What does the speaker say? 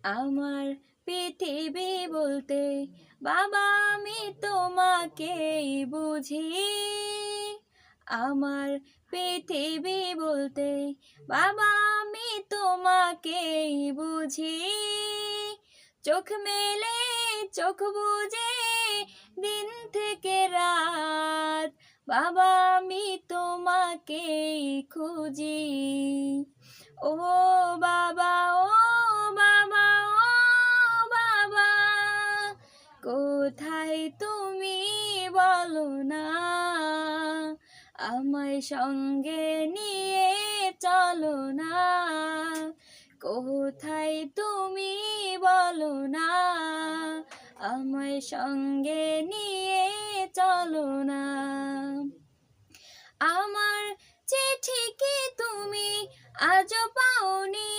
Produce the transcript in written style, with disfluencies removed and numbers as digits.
আমার পৃথিবী বলতে বাবা আমি তোমাকেই বুঝি। আমার পৃথিবী বলতে বাবা আমি তোমাকেই বুঝি। চোখ মেলে চোখ বুজে দিন থেকে রাত বাবা আমি তোমাকেই খুঁজি। ও বাবা ও বাবা ও বাবা কোথায় তুমি বলো না, আমায় সঙ্গে নিয়ে চলো না। কোথায় তুমি বলো না, আমায় সঙ্গে নিয়ে চলো না। আমার চিঠি কি তুমি আজও পাওনি,